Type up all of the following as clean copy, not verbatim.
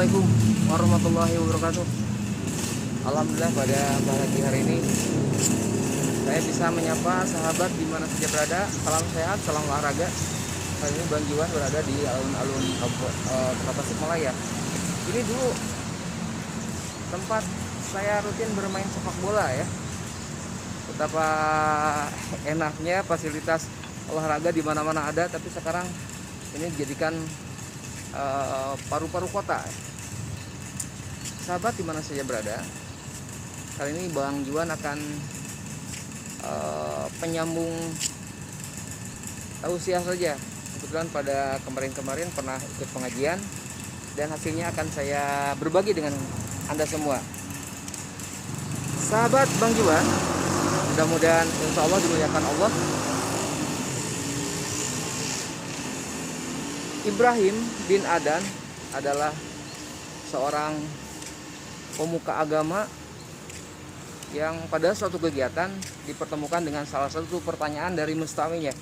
Assalamualaikum warahmatullahi wabarakatuh. Alhamdulillah pada pagi hari ini saya bisa menyapa sahabat di mana saja berada. Salam sehat, salam olahraga. Kali ini Bang Jiwan berada di alun-alun Kota Tasikmalaya. Ini dulu tempat saya rutin bermain sepak bola ya. Betapa enaknya fasilitas olahraga di mana-mana ada, tapi sekarang ini dijadikan paru-paru kota. Sahabat di mana saja berada, kali ini Bang Juan akan penyambung tausiah saja. Kebetulan pada kemarin-kemarin pernah ikut pengajian dan hasilnya akan saya berbagi dengan Anda semua. Sahabat Bang Juan, mudah-mudahan insya Allah dimuliakan Allah. Ibrahim bin Adhan adalah seorang pemuka agama yang pada suatu kegiatan dipertemukan dengan salah satu pertanyaan dari mustawinya.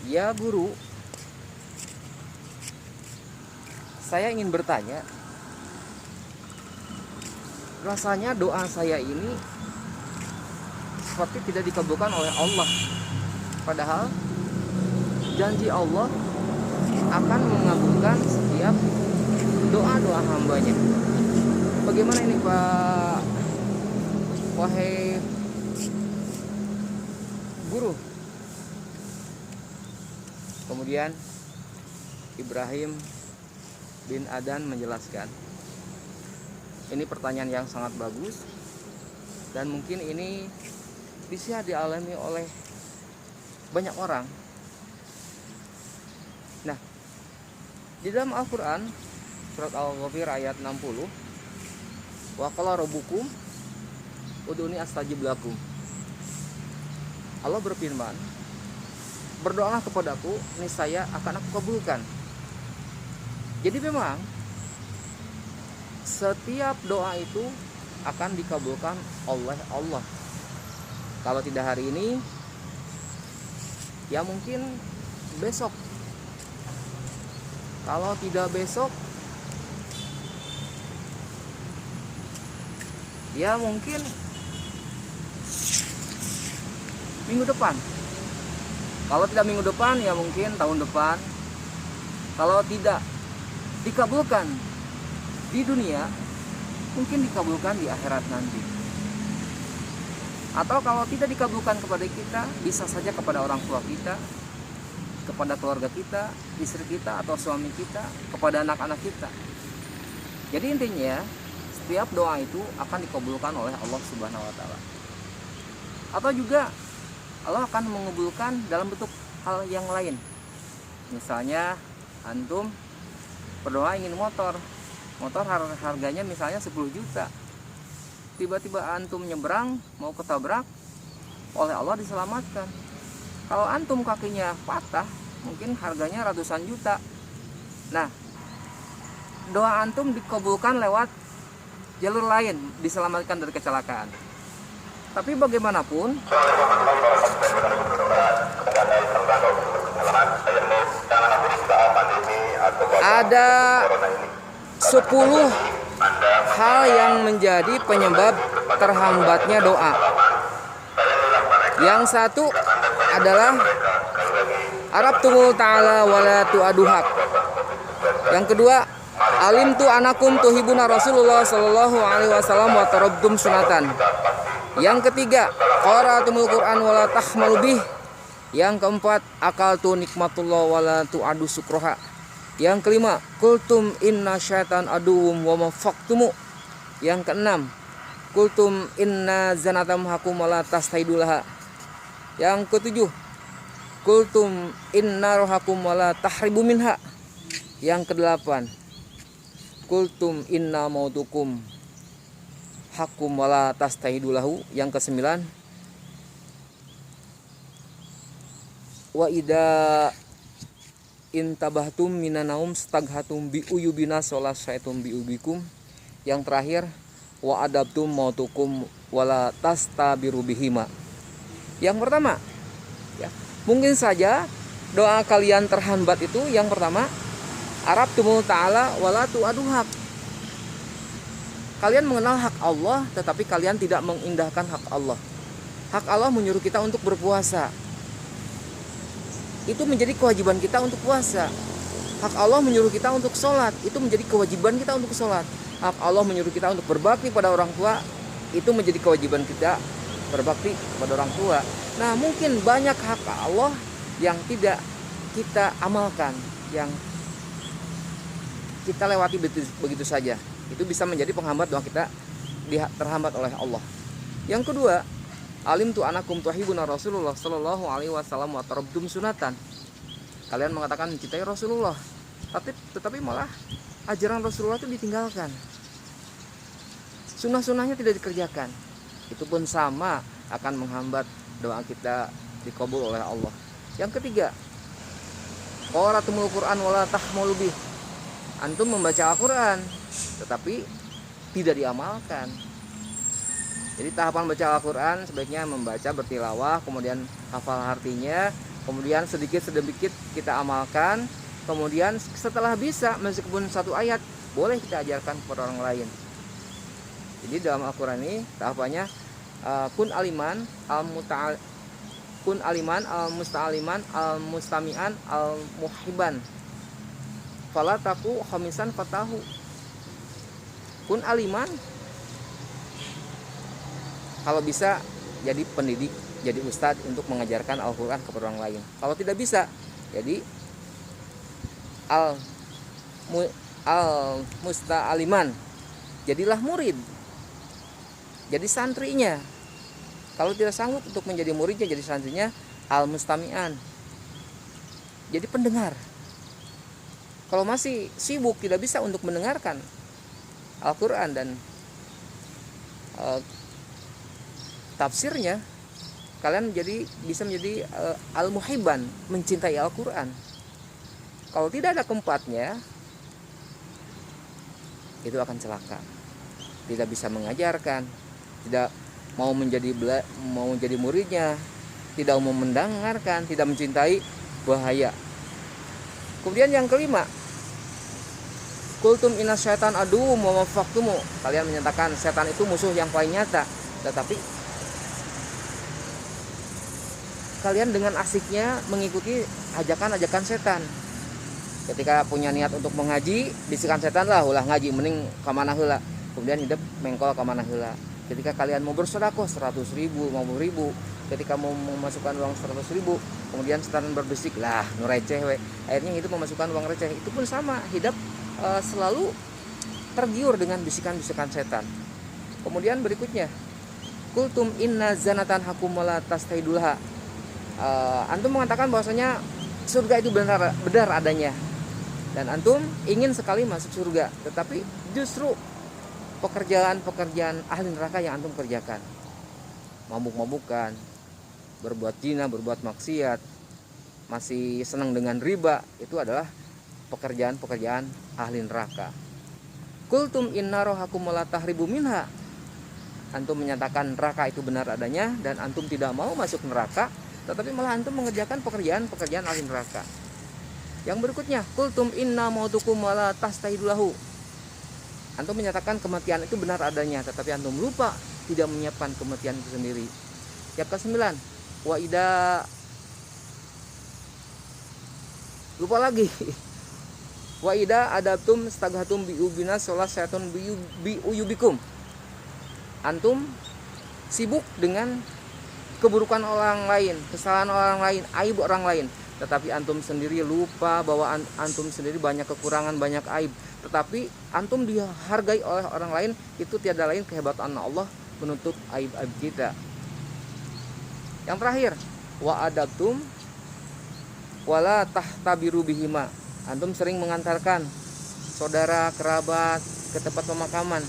Ya guru, saya ingin bertanya, rasanya doa saya ini seperti tidak dikabulkan oleh Allah. Padahal janji Allah akan mengabulkan setiap doa-doa hambanya. Bagaimana ini Pak? Wahai guru. Kemudian Ibrahim bin Adhan menjelaskan, ini pertanyaan yang sangat bagus dan mungkin ini bisa dialami oleh banyak orang. Nah, di dalam Al-Quran surat Al-Ghafir ayat 60, wa qala rabbukum ud'uni astajib lakum. Allah berfirman, berdoalah kepadaku, niscaya akan aku kabulkan. Jadi memang setiap doa itu akan dikabulkan oleh Allah. Kalau tidak hari ini, ya mungkin besok. Kalau tidak besok, ya mungkin minggu depan. Kalau tidak minggu depan, ya mungkin tahun depan. Kalau tidak dikabulkan di dunia, mungkin dikabulkan di akhirat nanti. Atau kalau tidak dikabulkan kepada kita, bisa saja kepada orang tua kita, kepada keluarga kita, istri kita atau suami kita, kepada anak-anak kita. Jadi intinya setiap doa itu akan dikabulkan oleh Allah Subhanahu wa taala. Atau juga Allah akan mengabulkan dalam bentuk hal yang lain. Misalnya antum berdoa ingin motor harganya misalnya 10 juta. Tiba-tiba antum nyebrang mau ketabrak, oleh Allah diselamatkan. Kalau antum kakinya patah, mungkin harganya ratusan juta. Nah, doa antum dikabulkan lewat jalur lain, diselamatkan dari kecelakaan. Tapi bagaimanapun, ada 10 hal yang menjadi penyebab terhambatnya doa. Yang satu adalah Arab tumul ta'ala wala tu'aduhak. Yang kedua, alim tu anakum tuhibuna Rasulullah sallallahu alaihi wasallam wa tarabtum sunatan. Yang ketiga, qara'atumul Qur'an wala tahmalu bih. Yang keempat, akal tu nikmatullah wala tu'adu sukroha. Yang kelima, kultum inna syaitan aduwum wa mafaktumu. Yang keenam, kultum inna zanatam hakum wala tastaidulaha. Yang ketujuh, kultum inna rohakum wala tahribu minha. Yang kedelapan, kultum inna mautukum hakum wala tastaidulahu. Yang kesembilan, wa ida intabahtum minanaum staghatum bi uyubina solas syaitum bi ubikum. Yang terakhir, wa adabtum mautukum wala tastabiru bihima. Yang pertama, ya, mungkin saja doa kalian terhambat itu yang pertama Arab tumul ta'ala wala tu'adu hak. Kalian mengenal hak Allah, tetapi kalian tidak mengindahkan hak Allah. Hak Allah menyuruh kita untuk berpuasa. Itu menjadi kewajiban kita untuk puasa. Hak Allah menyuruh kita untuk sholat. Itu menjadi kewajiban kita untuk sholat. Hak Allah menyuruh kita untuk berbakti pada orang tua. Itu menjadi kewajiban kita berbakti kepada orang tua. Nah, mungkin banyak hak Allah yang tidak kita amalkan, yang kita lewati begitu saja. Itu bisa menjadi penghambat doa kita terhambat oleh Allah. Yang kedua, alim tu anakum tuhibuna Rasulullah sallallahu alaihi wasallam wa tarabdum sunatan. Kalian mengatakan mencintai Rasulullah, tetapi malah ajaran Rasulullah itu ditinggalkan. Sunnah-sunnahnya tidak dikerjakan. Itu pun sama akan menghambat doa kita dikabul oleh Allah. Yang ketiga, qiraatul Qur'an wala tahmalu bih. Antum membaca Al-Qur'an tetapi tidak diamalkan. Jadi tahapan baca Al-Quran sebaiknya membaca, bertilawah, kemudian hafal artinya, kemudian sedikit-sedikit kita amalkan, kemudian setelah bisa meskipun satu ayat boleh kita ajarkan kepada orang lain. Jadi dalam Al-Quran ini tahapannya kun aliman al-musta'aliman al-mustami'an al-muhibban fala taku khamisan fatahu. Kun aliman, kalau bisa jadi pendidik, jadi ustadz untuk mengajarkan Al-Quran kepada orang lain. Kalau tidak bisa, jadi al-musta'aliman, jadilah murid, jadi santrinya. Kalau tidak sanggup untuk menjadi muridnya, jadi santrinya al-mustami'an, jadi pendengar. Kalau masih sibuk tidak bisa untuk mendengarkan Al-Quran dan tafsirnya, kalian bisa menjadi al-muhibban, mencintai Al-Quran. Kalau tidak ada keempatnya, itu akan celaka. Tidak bisa mengajarkan, tidak mau menjadi muridnya, tidak mau mendengarkan, tidak mencintai, bahaya. Kemudian yang kelima, kultum inna syaitan adu wa mafaktumu. Kalian menyatakan setan itu musuh yang paling nyata, tetapi kalian dengan asiknya mengikuti ajakan-ajakan setan. Ketika punya niat untuk mengaji, bisikan setan lah, ulah ngaji mending ka mana heula. Kemudian hidup mengkol ka mana heula. Ketika kalian mau bersedekah 100.000, 50.000, ketika mau memasukkan uang 100.000, kemudian setan berbisik, lah nu receh we. Akhirnya hidup memasukkan uang receh. Itu pun sama, hidup selalu tergiur dengan bisikan-bisikan setan. Kemudian berikutnya, kultum inna zanatan hakum wala tastaidulha. Antum mengatakan bahwasanya surga itu benar adanya, dan antum ingin sekali masuk surga, tetapi justru pekerjaan ahli neraka yang antum kerjakan, mabuk-mabukan, berbuat zina, berbuat maksiat, masih senang dengan riba, itu adalah pekerjaan ahli neraka. Kultum inna rohakum la tahribu minha. Antum menyatakan neraka itu benar adanya dan antum tidak mau masuk neraka, tetapi malah antum mengerjakan pekerjaan ahli neraka. Yang berikutnya, kultum inna mautukum la tastaidulahu. Antum menyatakan kematian itu benar adanya, tetapi antum lupa tidak menyiapkan kematian itu sendiri. Yang ke-9, wa ida, lupa lagi. Wa ida adabtum staghatum biubina sholat syaiton biuyubikum. Antum sibuk dengan keburukan orang lain, kesalahan orang lain, aib orang lain, tetapi antum sendiri lupa bahwa antum sendiri banyak kekurangan, banyak aib. Tetapi antum dihargai oleh orang lain, itu tiada lain kehebatan Allah menutup aib-aib kita. Yang terakhir, wa adabtum wala tahtabiru bihima. Antum sering mengantarkan saudara kerabat ke tempat pemakaman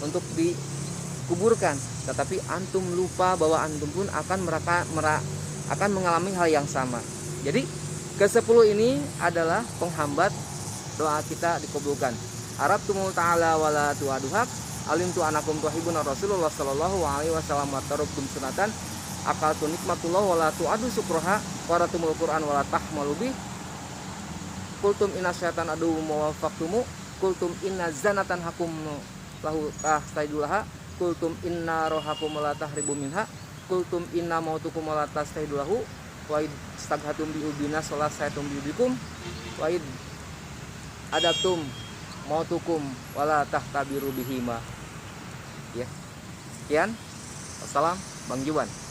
untuk dikuburkan, tetapi antum lupa bahwa antum pun akan mengalami hal yang sama. Jadi ke-10 ini adalah penghambat doa kita dikabulkan. Arab tumul ta'ala wala tu'aduhak, alim tu anakum tuhibuna Rasulullah sallallahu alaihi wasallam wa tarabtum sunatan, akaltu nikmatullah wala tu'adu syukroha, waratumul Qur'an wala tahmalu bih, kultum inna syaitan adu mawafaktumu, kultum inna zanatan hakum lahu tastaidulaha, kultum inna rohakum la tahribu minha, kultum inna mautukum la tastaidulahu, wa id staghatum bi ubina salat saytum biubikum, wa id adaptum mautukum wala tahtabiru bihima. Ya. Sekian. Wassalam, Bang Juban.